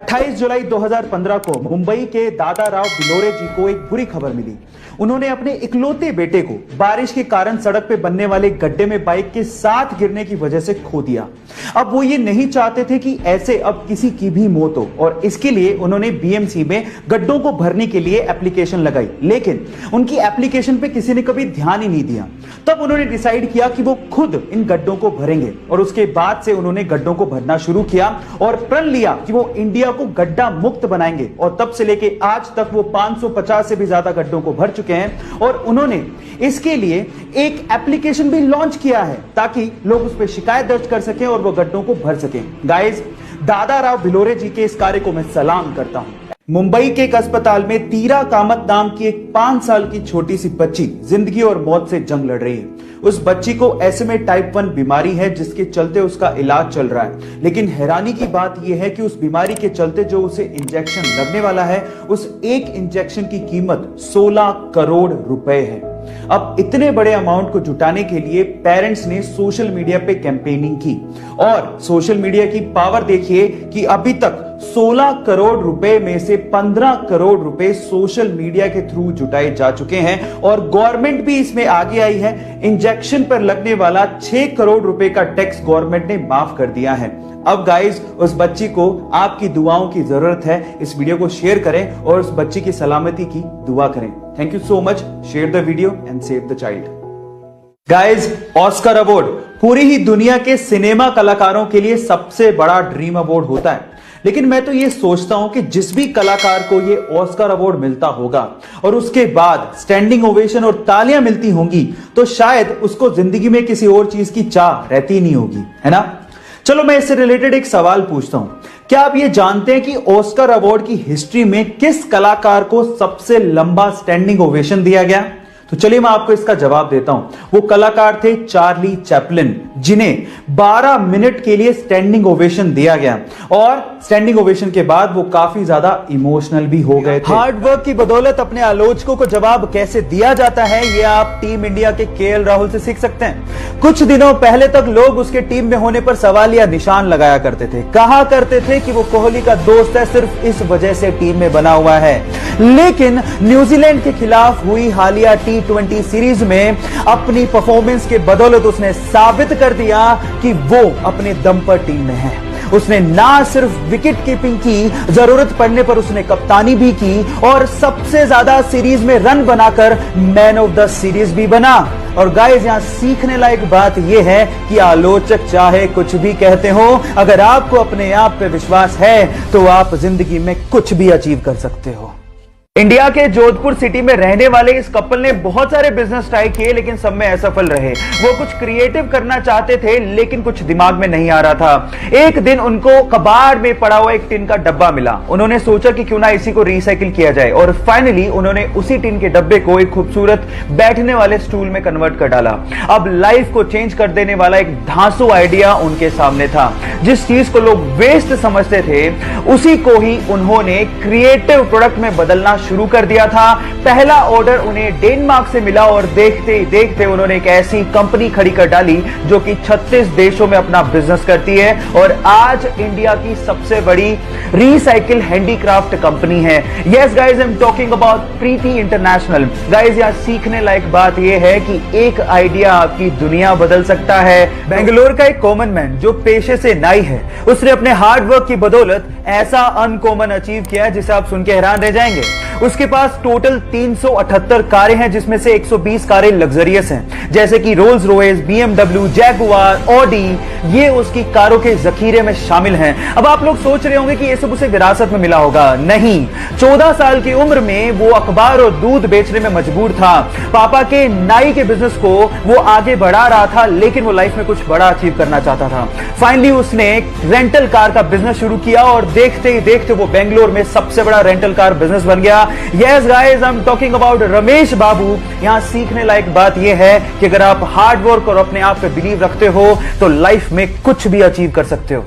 28 जुलाई 2015 को मुंबई के दादा राव बिलोरे जी को एक बुरी खबर मिली। उन्होंने अपने इकलौते बेटे को बारिश के कारण सड़क पे बनने वाले गड्ढे में बाइक के साथ गिरने की वजह से खो दिया। अब वो ये नहीं चाहते थे कि ऐसे अब किसी की भी मौत हो और इसके लिए उन्होंने बीएमसी में गड्ढों को भरने के लिए एप्लीकेशन लगाई, लेकिन उनकी एप्लीकेशन पे किसी ने कभी ध्यान ही नहीं दिया। तब उन्होंने डिसाइड किया कि वो खुद इन गड्ढों को भरेंगे और उसके बाद से उन्होंने गड्ढों को भरना शुरू किया और प्रण लिया कि वो इंडिया को गड्ढा मुक्त बनाएंगे। और तब से लेके आज तक वो 550 से भी ज्यादा गड्ढों को भर चुके हैं और उन्होंने इसके लिए एक एप्लीकेशन भी लॉन्च किया है ताकि लोग उस पर शिकायत दर्ज कर सकें और वो गड्ढों को भर सकें। गाइस, दादा राव बिलोरे जी के इस कार्य को मैं सलाम करता हूं। मुंबई के एक अस्पताल में तीरा कामत नाम की एक 5 साल की छोटी सी बच्ची जिंदगी और मौत से जंग लड़ रही है। उस बच्ची को SMA टाइप 1 बीमारी है जिसके चलते उसका इलाज चल रहा है, लेकिन हैरानी की बात यह है कि उस बीमारी के चलते जो उसे इंजेक्शन लगने वाला है उस एक इंजेक्शन की कीमत 16 करोड़ रुपए है। अब इतने बड़े अमाउंट को जुटाने के लिए पेरेंट्स ने सोशल मीडिया पे कैंपेनिंग की और सोशल मीडिया की पावर देखिए कि अभी तक 16 करोड़ रुपए में से 15 करोड़ रुपए सोशल मीडिया के थ्रू जुटाए जा चुके हैं और गवर्नमेंट भी इसमें आगे आई है। इंजेक्शन पर लगने वाला 6 करोड़ रुपए का टैक्स गवर्नमेंट ने माफ कर दिया है। अब गाइस, उस बच्ची को आपकी दुआओं की जरूरत है। इस वीडियो को शेयर करें और उस बच्ची की सलामती की दुआ करें। Thank you so much. Share the video and save the child. Guys, Oscar award पूरी ही दुनिया के सिनेमा कलाकारों के लिए सबसे बड़ा ड्रीम अवार्ड होता है, लेकिन मैं तो ये सोचता हूं कि जिस भी कलाकार को ये ऑस्कर अवार्ड मिलता होगा और उसके बाद स्टैंडिंग ओवेशन और तालियां मिलती होंगी तो शायद उसको जिंदगी में किसी और चीज की चाह रहती नहीं होगी, है ना। चलो मैं इससे रिलेटेड एक सवाल पूछता हूं। क्या आप ये जानते हैं कि ऑस्कर अवार्ड की हिस्ट्री में किस कलाकार को सबसे लंबा स्टैंडिंग ओवेशन दिया गया? तो चलिए मैं आपको इसका जवाब देता हूं। वो कलाकार थे चार्ली चैपलिन, जिन्हें 12 मिनट के लिए स्टैंडिंग ओवेशन दिया गया और स्टैंडिंग ओवेशन के बाद वो काफी ज्यादा इमोशनल भी हो गए थे। हार्ड वर्क की बदौलत अपने आलोचकों को जवाब कैसे दिया जाता है ये आप टीम इंडिया के KL राहुल से सीख सकते हैं। कुछ दिनों पहले तक लोग उसके टीम में होने पर सवालिया निशान लगाया करते थे, कहा करते थे कि वो कोहली का दोस्त है, सिर्फ इस वजह से टीम में बना हुआ है। लेकिन न्यूजीलैंड के खिलाफ हुई हालिया T20 सीरीज में अपनी परफॉर्मेंस के बदौलत उसने साबित कर दिया कि वो अपने दम पर टीम में है। उसने ना सिर्फ विकेट कीपिंग की, जरूरत पड़ने पर उसने कप्तानी भी की और सबसे ज्यादा सीरीज में रन बनाकर मैन ऑफ द सीरीज भी बना। और गाइस, यहां सीखने लायक बात यह है कि आलोचक चाहे कुछ भी कहते हो, अगर आपको अपने आप पे विश्वास है तो आप जिंदगी में कुछ भी अचीव कर सकते हो। इंडिया के जोधपुर सिटी में रहने वाले इस कपल ने बहुत सारे बिजनेस ट्राई किए लेकिन सब में असफल रहे। वो कुछ क्रिएटिव करना चाहते थे लेकिन कुछ दिमाग में नहीं आ रहा था। एक दिन उनको कबाड़ में पड़ा हुआ एक टिन का डब्बा मिला। उन्होंने सोचा कि क्यों ना इसी को रिसाइकिल किया जाए और फाइनली उन्होंने उसी टिन के डब्बे को एक खूबसूरत बैठने वाले स्टूल में कन्वर्ट कर डाला। अब लाइफ को चेंज कर देने वाला एक धांसू आइडिया उनके सामने था। जिस चीज को लोग वेस्ट समझते थे उसी को ही उन्होंने क्रिएटिव प्रोडक्ट में बदलना शुरू कर दिया था। पहला ऑर्डर उन्हें डेनमार्क से मिला और देखते ही देखते उन्होंने एक ऐसी कंपनी खड़ी कर डाली जो कि 36 देशों में अपना बिजनेस करती है और आज इंडिया की सबसे बड़ी रिसाइकिल हैंडीक्राफ्ट कंपनी है। Yes guys, I am talking about Preeti international. Guys, यहां सीखने लायक बात यह है कि एक आइडिया आपकी दुनिया बदल सकता है। बेंगलोर का एक कॉमन मैन जो पेशे से नाई है, उसने अपने हार्ड वर्क की बदौलत ऐसा अनकॉमन अचीव किया जिसे आप सुन के हैरान रह जाएंगे। उसके पास टोटल 378 कारें हैं जिसमें से 120 कारें लग्जरियस हैं, जैसे कि Rolls Royce, BMW, Jaguar, Audi, ये उसकी कारों के जखीरे में शामिल हैं। अब आप लोग सोच रहे होंगे कि ये सब उसे विरासत में मिला होगा। नहीं, 14 साल की उम्र में वो अखबार और दूध बेचने में मजबूर था। पापा के नाई के बिजनेस को वो आगे बढ़ा रहा था लेकिन वो लाइफ में कुछ बड़ा अचीव करना चाहता था। फाइनली उसने रेंटल कार का बिजनेस शुरू किया और देखते ही देखते वो बेंगलोर में सबसे बड़ा रेंटल कार बिजनेस बन गया। Yes guys, I'm talking about Ramesh बाबू। यहां सीखने लायक बात यह है कि अगर आप हार्ड वर्क और अपने आप पे बिलीव रखते हो तो लाइफ में कुछ भी अचीव कर सकते हो।